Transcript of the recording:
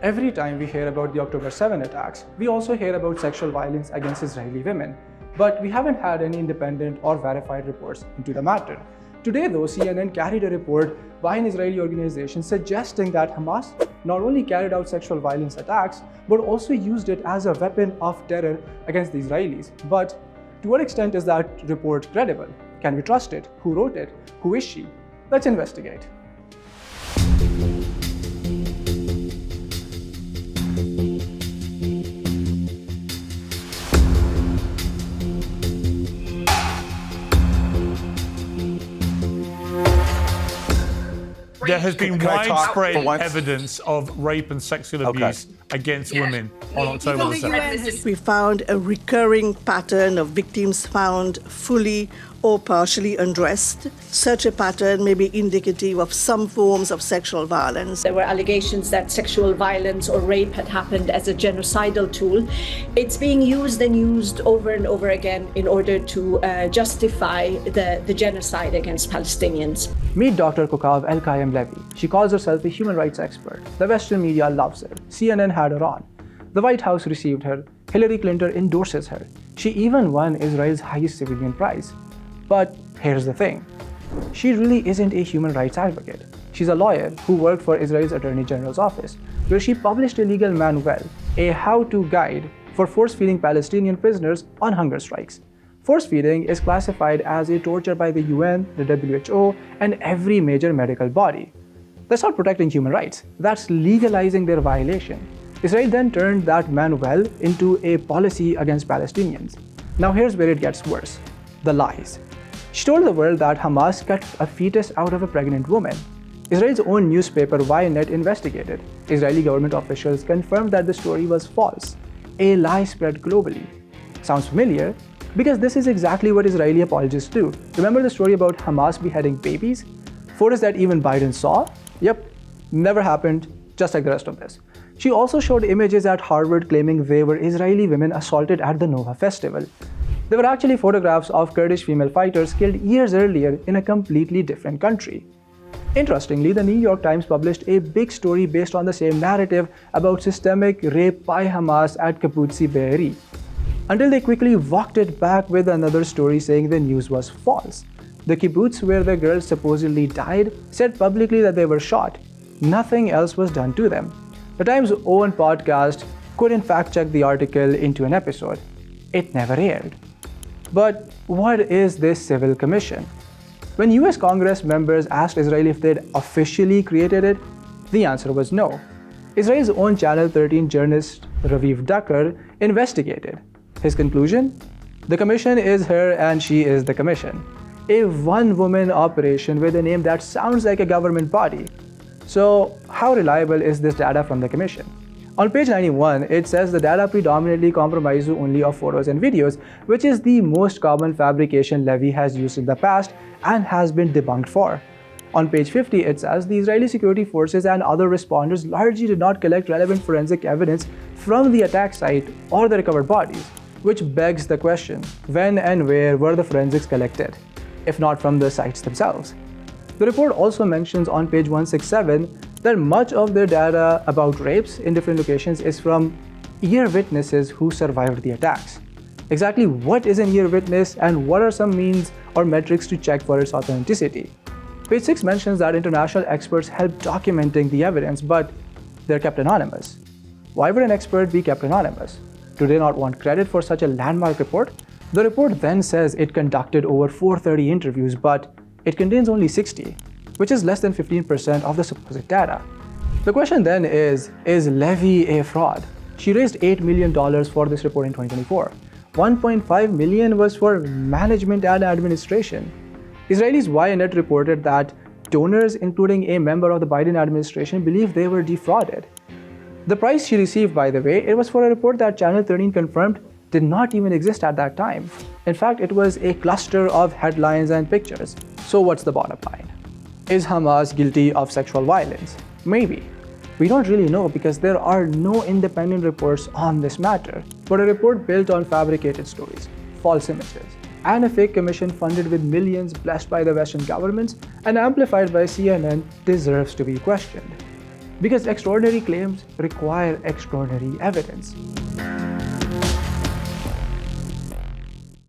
Every time we hear about the October 7 attacks, we also hear about sexual violence against Israeli women. But we haven't had any independent or verified reports into the matter. Today though, CNN carried a report by an Israeli organization suggesting that Hamas not only carried out sexual violence attacks, but also used it as a weapon of terror against the Israelis. But to what extent is that report credible? Can we trust it? Who wrote it? Who is she? Let's investigate. There has been widespread evidence of rape and sexual abuse against women on October the 7th. We found a recurring pattern of victims found fully or partially undressed. Such a pattern may be indicative of some forms of sexual violence. There were allegations that sexual violence or rape had happened as a genocidal tool. It's being used and used over and over again in order to justify the genocide against Palestinians. Meet Dr. Kokav El-Kayem Levy. She calls herself a human rights expert. The Western media loves her. CNN had her on. The White House received her. Hillary Clinton endorses her. She even won Israel's highest civilian prize. But here's the thing. She really isn't a human rights advocate. She's a lawyer who worked for Israel's Attorney General's office, where she published a legal manual, a how-to guide for force-feeding Palestinian prisoners on hunger strikes. Force-feeding is classified as a torture by the UN, the WHO, and every major medical body. That's not protecting human rights. That's legalizing their violation. Israel then turned that manual into a policy against Palestinians. Now here's where it gets worse. The lies. She told the world that Hamas cut a fetus out of a pregnant woman. Israel's own newspaper Ynet investigated. Israeli government officials confirmed that the story was false. A lie spread globally. Sounds familiar? Because this is exactly what Israeli apologists do. Remember the story about Hamas beheading babies? Photos that even Biden saw? Yep, never happened, just like the rest of this. She also showed images at Harvard claiming they were Israeli women assaulted at the Nova Festival. They were actually photographs of Kurdish female fighters killed years earlier in a completely different country. Interestingly, the New York Times published a big story based on the same narrative about systemic rape by Hamas at Kibbutz Be'eri, until they quickly walked it back with another story saying the news was false. The kibbutz where the girls supposedly died said publicly that they were shot. Nothing else was done to them. The Times' own podcast couldn't fact-check the article into an episode. It never aired. But what is this civil commission? When US Congress members asked Israel if they'd officially created it, the answer was no. Israel's own Channel 13 journalist Raviv Dakar investigated. His conclusion? The commission is her and she is the commission. A one-woman operation with a name that sounds like a government body. So how reliable is this data from the commission? On page 91, it says the data predominantly comprises only of photos and videos, which is the most common fabrication Levy has used in the past and has been debunked for. On page 50, it says the Israeli security forces and other responders largely did not collect relevant forensic evidence from the attack site or the recovered bodies, which begs the question, when and where were the forensics collected, if not from the sites themselves? The report also mentions on page 167 that much of their data about rapes in different locations is from ear witnesses who survived the attacks. Exactly what is an ear witness and what are some means or metrics to check for its authenticity? Page 6 mentions that international experts help documenting the evidence, but they're kept anonymous. Why would an expert be kept anonymous? Do they not want credit for such a landmark report? The report then says it conducted over 430 interviews, but it contains only 60, which is less than 15% of the supposed data. The question then is Levy a fraud? She raised $8 million for this report in 2024. $1.5 million was for management and administration. Israelis Ynet reported that donors, including a member of the Biden administration, believe they were defrauded. The price she received, by the way, it was for a report that Channel 13 confirmed did not even exist at that time. In fact, it was a cluster of headlines and pictures. So what's the bottom line? Is Hamas guilty of sexual violence? Maybe. We don't really know because there are no independent reports on this matter, but a report built on fabricated stories, false images, and a fake commission funded with millions blessed by the Western governments and amplified by CNN deserves to be questioned. Because extraordinary claims require extraordinary evidence.